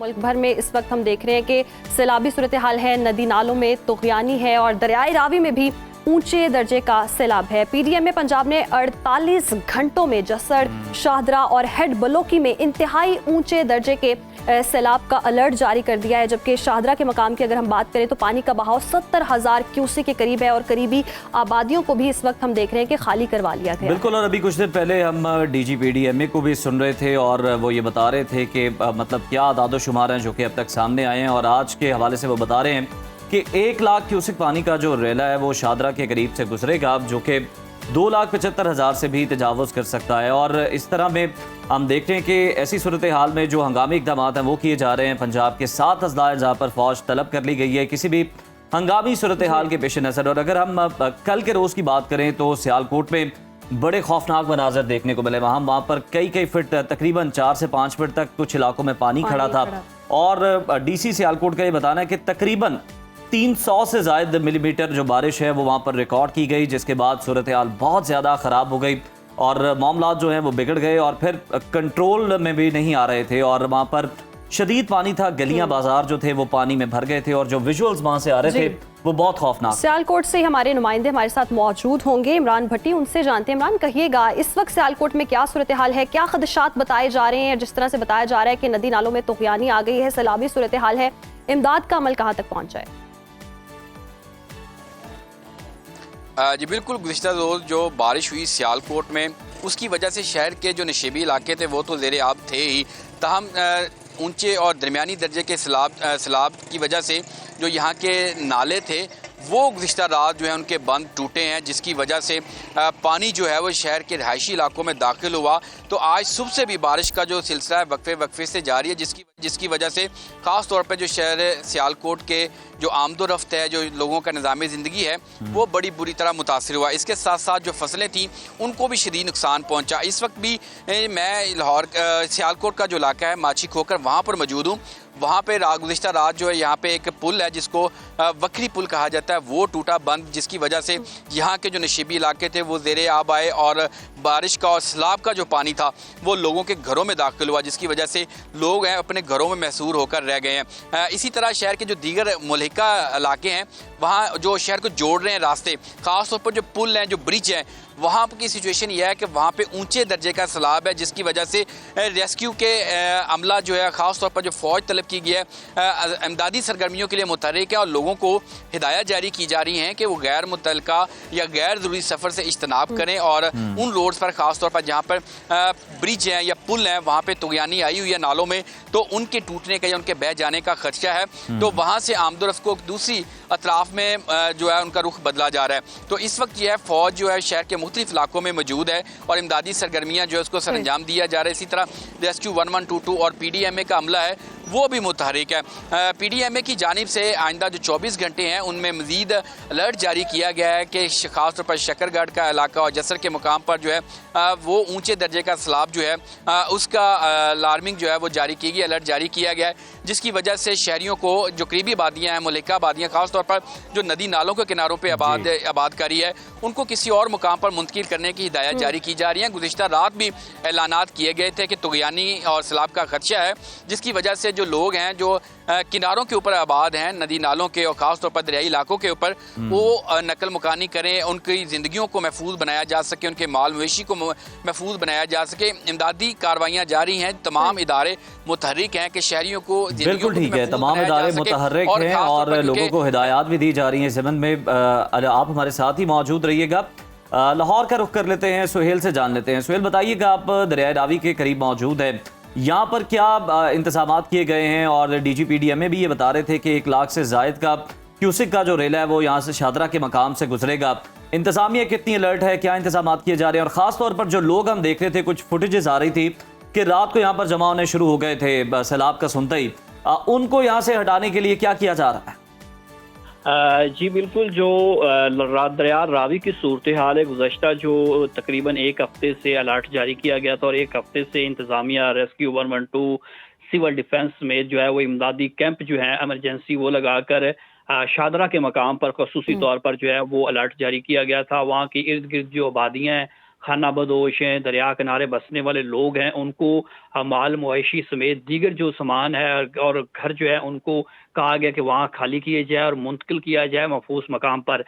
मुल्क भर में इस वक्त हम देख रहे हैं कि सैलाबी सूरत हाल है, नदी नालों में तुग़यानी है और दरियाई रावी में भी ऊंचे दर्जे का सैलाब है। पीडीएम में पंजाब ने 48 घंटों में जसड़, शाहदरा और हेड बलोकी में इंतहाई ऊंचे दर्जे के सैलाब का अलर्ट जारी कर दिया है, जबकि शाहदरा के मकाम की अगर हम बात करें तो पानी का बहाव 70,000 क्यूसेक के करीब है और करीबी आबादियों को भी इस वक्त हम देख रहे हैं कि खाली करवा लिया गया। बिल्कुल, और अभी कुछ दिन पहले हम डीजी पीडीएमए को भी सुन रहे थे और वो ये बता रहे थे कि मतलब क्या आदाद शुमार हैं जो कि अब तक सामने आए हैं, और आज के हवाले से वो बता रहे हैं कि 1 लाख क्यूसेक पानी का जो रेला है वो शाहदरा के करीब से गुजरेगा, जो कि 2,75,000 से भी तजावुज़ कर सकता है। और इस तरह में हम देखते हैं कि ऐसी सूरत हाल में जो हंगामी इक़दाम हैं वो किए जा रहे हैं। पंजाब के 7 अजलाए जहाँ पर फ़ौज तलब कर ली गई है किसी भी हंगामी सूरत हाल के पेश नज़र। और अगर हम कल के रोज़ की बात करें तो सियालकोट में बड़े खौफनाक मनाजर देखने को मिले। वहाँ पर कई फीट, तकरीबन 4 से 5 फीट तक कुछ इलाकों में पानी खड़ा था। और डीसी सियालकोट का ये बताना है कि तकरीबन 300 से ज़ायद मिलीमीटर जो बारिश है वो वहाँ पर रिकॉर्ड की गई, जिसके बाद सूरत हाल बहुत ज़्यादा ख़राब हो गई और मामलात जो हैं वो बिगड़ गए और फिर कंट्रोल में भी नहीं आ रहे थे और वहाँ पर शदीद पानी था। गलियां बाजार जो थे वो पानी में भर गए थे और जो विजुअल्स वहाँ से आ रहे थे वो बहुत खौफनाक। सियालकोट से हमारे नुमाइंदे हमारे साथ मौजूद होंगे, इमरान भट्टी, उनसे जानते हैं। इमरान, कहिएगा इस वक्त सियालकोट में क्या सूरत हाल है, क्या खदशात बताए जा रहे हैं? जिस तरह से बताया जा रहा है कि नदी नालों में तुग़यानी आ गई है, सैलाबी सूरत हाल है, इमदाद का अमल कहाँ तक पहुँचा है? जी बिल्कुल, गुज़िश्ता रोज़ जो बारिश हुई सियालकोट में उसकी वजह से शहर के जो नशीबी इलाके थे वो तो ज़ेरे आब थे ही, ताहम ऊंचे और दरमियानी दर्जे के सैलाब की वजह से जो यहाँ के नाले थे वो गुज़िश्ता रात जो है उनके बंद टूटे हैं, जिसकी वजह से पानी जो है वो शहर के रहायशी इलाकों में दाखिल हुआ। तो आज सुबह से भी बारिश का जो सिलसिला है वक्फे से जारी है, जिसकी वजह से ख़ास तौर पर जो शहर सियालकोट के जो आमदोरफ्त है, जो लोगों का निज़ाम ज़िंदगी है वो बड़ी बुरी तरह मुतासर हुआ। इसके साथ साथ जो फसलें थीं उनको भी शदीद नुकसान पहुँचा। इस वक्त भी मैं लाहौर सियालकोट का जो इलाका है माची खोकर वहाँ पर मौजूद हूँ। वहाँ पे गुज़िश्ता रात जो है यहाँ पे एक पुल है जिसको वक्री पुल कहा जाता है वो टूटा बंद, जिसकी वजह से यहाँ के जो नशीबी इलाके थे वो ज़ेरे आब आए और बारिश का और सैलाब का जो पानी था वो लोगों के घरों में दाखिल हुआ, जिसकी वजह से लोग हैं अपने घरों में महसूर होकर रह गए हैं। इसी तरह शहर के जो दीगर मुल्हिका इलाके हैं वहाँ जो शहर को जोड़ रहे हैं रास्ते, ख़ास तौर पर जो पुल हैं, जो ब्रिज हैं, वहाँ की सिचुएशन यह है कि वहाँ पे ऊंचे दर्जे का सैलाब है, जिसकी वजह से रेस्क्यू के अमला जो है ख़ास तौर पर जो फ़ौज तलब की गई है इमदादी सरगर्मियों के लिए मुतहर्रिक है और लोगों को हिदायत जारी की जा रही हैं कि वो गैर मुतल्लका या गैर ज़रूरी सफ़र से इज्तनाब करें और उन रोड्स पर ख़ास तौर पर जहाँ पर ब्रिज हैं या पुल हैं वहाँ पर तुग़यानी आई हुई है नालों में, तो उनके टूटने का या उनके बह जाने का खदशा है। तो वहाँ से आमदोरफ्त को दूसरी अतराफ़ में जो है उनका रुख बदला जा रहा है। तो इस वक्त जो है फ़ौज जो है शहर के मुख्तलिफ इलाकों में मौजूद है और इमदादी सरगर्मियाँ जो है उसको सर अंजाम दिया जा रहा है। इसी तरह रेस्क्यू 1122 और पीडीएमए का अमला है वो भी मुतहर्रिक है। पीडीएमए की जानिब से आइंदा जो 24 घंटे हैं उनमें मज़ीद अलर्ट जारी किया गया है कि खास तौर पर शकरगढ़ का इलाका और जसर के मुकाम पर जो है वो ऊंचे दर्जे का सैलाब जो है उसका अलार्मिंग जो है वो जारी की गई, अलर्ट जारी किया गया है, जिसकी वजह से शहरियों को जो करीबी आबादियाँ हैं, मुल्हिका आबादियाँ, खास तौर पर जो नदी नालों के किनारों पर आबादकारी है, उनको किसी और मुकाम पर मुंतकिल करने की हिदायत जारी की जा रही है। गुज़िश्ता रात भी ऐलानात किए गए थे कि तुग़यानी और सैलाब का खदशा है, जिसकी वजह से जो लोग हैं जो किनारों के ऊपर आबाद हैं, नदी नालों के और ख़ास तौर पर दरियाई इलाकों के ऊपर, वो नकल मुकानी करें, उनकी ज़िंदगियों को महफूज बनाया जा सके, उनके माल मवेशी को महफूज बनाया जा सके। इमदादी कार्रवाइयाँ जारी हैं, तमाम इदारे मुतहर्रिक हैं कि शहरियों को बिल्कुल ठीक है, तमाम इदारे मुतहर्रिक हैं और लोगों को हिदायत भी दी जा रही हैं। ज़मन में आप हमारे साथ ही मौजूद रहिएगा। लाहौर का रुख कर लेते हैं, सुहेल से जान लेते हैं। सुहेल, बताइएगा, आप दरियाए रावी के करीब मौजूद है, यहाँ पर क्या इंतजामात किए गए हैं? और डीजी पीडीएमए भी ये बता रहे थे कि 1 लाख से ज़ायद का क्यूसेक का जो रेला है वो यहाँ से शाहदरा के मकाम से गुजरेगा। इंतजामिया कितनी अलर्ट है, क्या इंतजामात किए जा रहे हैं? और ख़ास तौर पर जो लोग हम देख रहे थे, कुछ फुटेजेस आ रही थी कि रात को यहाँ पर जमा होने शुरू हो गए थे सैलाब का सुनते ही, उनको यहाँ से हटाने के लिए क्या किया जा रहा है? जी बिल्कुल, जो दरिया रावी की सूरत हाल है, गुज़श्ता जो तकरीबन 1 हफ्ते से अलर्ट जारी किया गया था और 1 हफ्ते से इंतज़ामिया रेस्क्यू 112 सिविल डिफेंस में जो है वो इमदादी कैंप जो है एमरजेंसी वो लगाकर शाहदरा के मकाम पर खसूसी तौर पर जो है वो अलर्ट जारी किया गया था। वहाँ की इर्द गिर्द जो आबादियाँ हैं, खाना बदोश हैं, दरिया किनारे बसने वाले लोग हैं, उनको माल मवेशी समेत दीगर जो सामान है और घर जो है उनको कहा गया कि वहाँ खाली किए जाए और मुंतकिल किया जाए महफूज मकाम पर।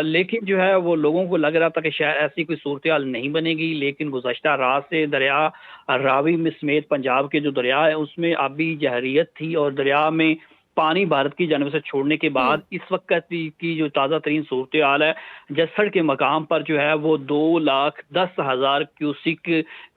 लेकिन जो है वो लोगों को लग रहा था कि शायद ऐसी कोई सूरत हाल नहीं बनेगी, लेकिन गुज़श्ता रात से दरिया रावी में समेत पंजाब के जो दरिया है उसमें आबी जहरीत थी और दरिया में पानी भारत की जानब से छोड़ने के बाद इस वक्त की जो ताज़ा तरीन सूरत हाल है, जसड़ के मकाम पर जो है वो 2,10,000 क्यूसिक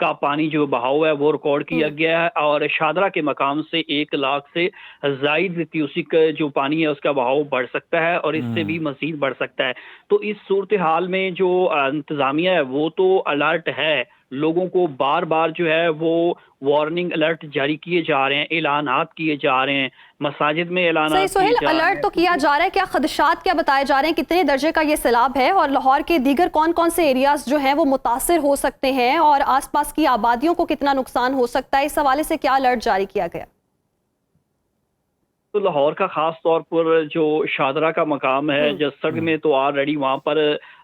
का पानी जो बहाव है वो रिकॉर्ड किया गया है और शादरा के मकाम से 1 लाख से जायद क्यूसिक जो पानी है उसका बहाव बढ़ सकता है और इससे भी मजीद बढ़ सकता है। तो इस सूरत हाल में जो इंतजामिया है वो तो अलर्ट है, लोगों को बार बार जो है वो वार्निंग अलर्ट जारी किए जा रहे हैं, ऐलानात किए जा रहे हैं, मसाजिद में ऐलानात सही सोहेल, किए जा रहे हैं। अलर्ट तो किया जा रहा है, क्या खदशात क्या बताए जा रहे हैं, कितने दर्जे का ये सैलाब है और लाहौर के दीगर कौन कौन से एरियाज जो हैं वो मुतासिर हो सकते हैं और आसपास की आबादियों को कितना नुकसान हो सकता है, इस हवाले से क्या अलर्ट जारी किया गया? तो लाहौर का खास तौर पर जो शादरा का मकाम है जसड़ में तो ऑलरेडी वहाँ पर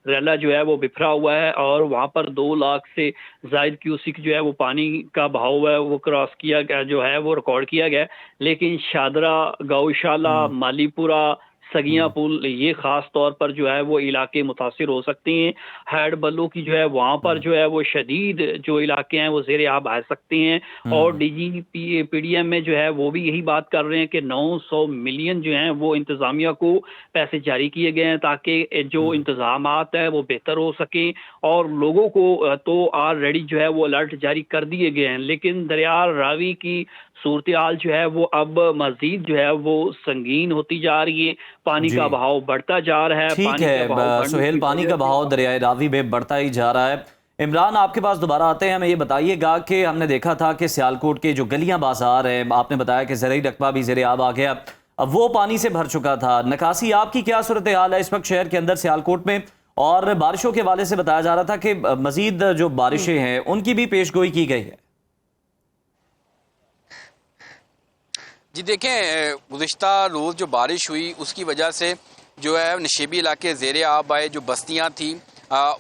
रेला जो है वो बिखरा हुआ है और वहाँ पर 2 लाख से जायद क्यूसिक जो है वो पानी का बहाव है वो क्रॉस किया गया, जो है वो रिकॉर्ड किया गया। लेकिन शादरा, गौशाला, मालीपुरा, सगियां पुल, ये खास तौर पर जो है वो इलाके मुतासिर हो सकते हैं। हैड बल्लो की जो है वहाँ पर जो है वो शदीद जो इलाके हैं वो ज़ेरे आब आ सकते हैं और DGPDM में जो है वो भी यही बात कर रहे हैं कि 900 मिलियन जो हैं वो इंतज़ामिया को पैसे जारी किए गए हैं ताकि जो इंतज़ामात है वो बेहतर हो सके और लोगों को तो ऑलरेडी जो है वो अलर्ट जारी कर दिए गए हैं। लेकिन दरिया रावी की सूरत हाल जो है वो अब मजीद जो है वो संगीन होती जा रही है, पानी का बहाव बढ़ता जा रहा है। ठीक है सुहेल, पानी का बहाव दरियाए रावी में बढ़ता ही जा रहा है। इमरान, आपके पास दोबारा आते हैं, हमें ये बताइएगा कि हमने देखा था कि सियालकोट के जो गलियां बाजार हैं, आपने बताया कि ज़रई रकबा भी ज़ेरे आब आ गया, अब वो पानी से भर चुका था। निकासी आपकी क्या सूरत हाल है इस वक्त शहर के अंदर सियालकोट में? और बारिशों के हवाले से बताया जा रहा था कि मजीद जो बारिशें हैं उनकी भी पेशगोई की गई है। जी देखें, गुज़िश्ता रोज़ जो बारिश हुई उसकी वजह से जो है नशेबी इलाके ज़ेरे आब आए, जो बस्तियां थी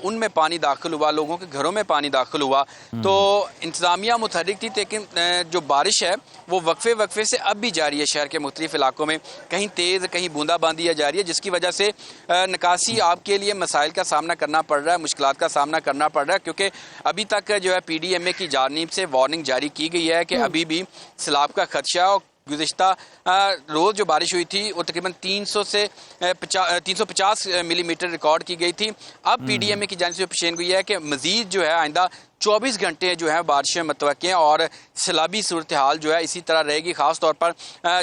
उनमें पानी दाखिल हुआ, लोगों के घरों में पानी दाखिल हुआ। तो इंतज़ामिया मुतहरिक थी, लेकिन जो बारिश है वो वक्फे से अब भी जारी है शहर के मुख्तलिफ इलाकों में, कहीं तेज़ कहीं बूंदाबांदी जारी है, जिसकी वजह से निकासी आपके लिए मसाइल का सामना करना पड़ रहा है, मुश्किलात का सामना करना पड़ रहा है, क्योंकि अभी तक जो है PDMA की जानिब से वार्निंग जारी की गई है कि अभी भी सैलाब का खदशा है। गुज़िश्ता रोज़ जो बारिश हुई थी वो तकरीबन 300 से 350 मिलीमीटर रिकॉर्ड की गई थी। अब PDMA की जानिब से पेशेनगोई है कि मज़ीद जो है आइंदा 24 घंटे जो है बारिशें मतवक्के हैं और सैलाबी सूरत हाल जो है इसी तरह रहेगी। ख़ास तौर पर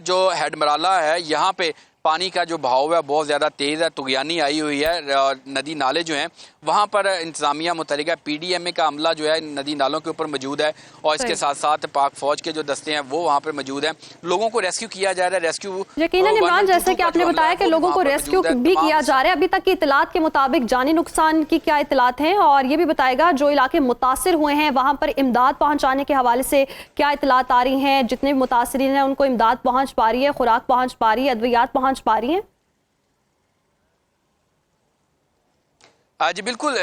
जो हेड मराला है यहाँ पे पानी का जो बहाव है बहुत ज़्यादा तेज़ है, तुग़यानी आई हुई है, नदी नाले जो हैं वहाँ पर इंतज़ामिया मुतहरिक है, PDMA का अमला जो है नदी नालों के ऊपर मौजूद है और इसके साथ साथ पाक फौज के जो दस्ते हैं वो वहाँ पर मौजूद हैं। लोगों को रेस्क्यू किया जा रहा है। रेस्क्यू यकीनन इमरान, जैसे कि आपने बताया कि लोगों को रेस्क्यू भी किया जा रहा है, अभी तक की इतलात के मुताबिक जानी नुकसान की क्या इतलात हैं और ये भी बताएगा जो इलाके मुतासिर हुए हैं वहाँ पर इमदाद पहुँचाने के हवाले से क्या इतलात आ रही हैं, जितने भी मुतासिरीन हैं उनको इमदाद पहुँच पा रही है, खुराक पहुँच पा रही है, अद्वियात पहुँच पा रही हैं? जी बिल्कुल,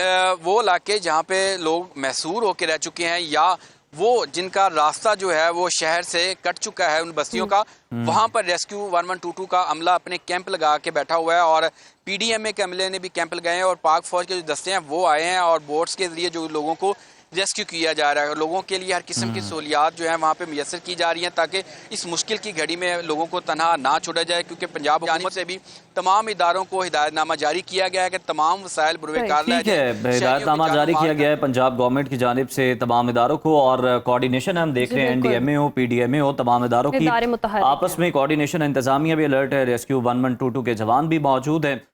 वो इलाके जहाँ पे लोग महसूर होकर रह चुके हैं या वो जिनका रास्ता जो है वो शहर से कट चुका है उन बस्तियों का, वहाँ पर रेस्क्यू 1122 का अमला अपने कैंप लगा के बैठा हुआ है और PDMA के अमले ने भी कैंप लगाए हैं और पाक फौज के जो दस्ते हैं वो आए हैं और बोट्स के जरिए जो लोगों को रेस्क्यू किया जा रहा है। लोगों के लिए हर किस्म की सहूलियात जो है वहाँ पे मुयसर की जा रही हैं ताकि इस मुश्किल की घड़ी में लोगों को तनहा ना छोड़ा जाए, क्योंकि पंजाब हुकूमत से भी तमाम इदारों को हिदायतनामा जारी किया गया है कि तमाम वसाइल बुरवेकार ठीक है, हिदायतनामा जारी किया गया है पंजाब गवर्नमेंट की जानिब से तमाम इदारों को और कोऑर्डिनेशन हम देख रहे हैं NDMA हो PDMA हो तमाम इदारों की आपस में कोऑर्डिनेशन, इंतजामिया भी अलर्ट है, रेस्क्यू 1122 के जवान भी मौजूद हैं।